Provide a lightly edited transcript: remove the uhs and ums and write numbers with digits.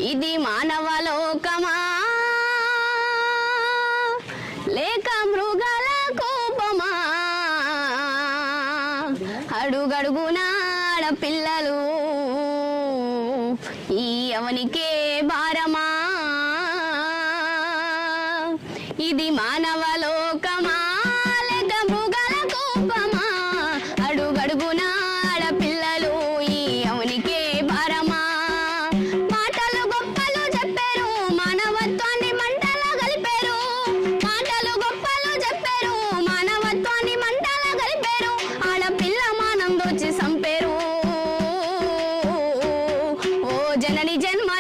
ఇది మానవలోకమా లేక మృగాల కోపమా అడుగడుగునాడ పిల్లలు ఈ అవనికే భారమా ఇది మానవలోకమా లేక మృగాల కోపమా అడుగడుగునాడ పిల్లలు ఈ అవనికే భారమా మాటలు గొప్పలు చెప్పారు మానవత్వాన్ని మంటలో కలిపారు మాటలు గొప్పలు చెప్పారు మానవత్వాన్ని మంటలో కలిపారు ఆడపిల్ల మానం దోచి సంపేరు ఓ జనని జన్మ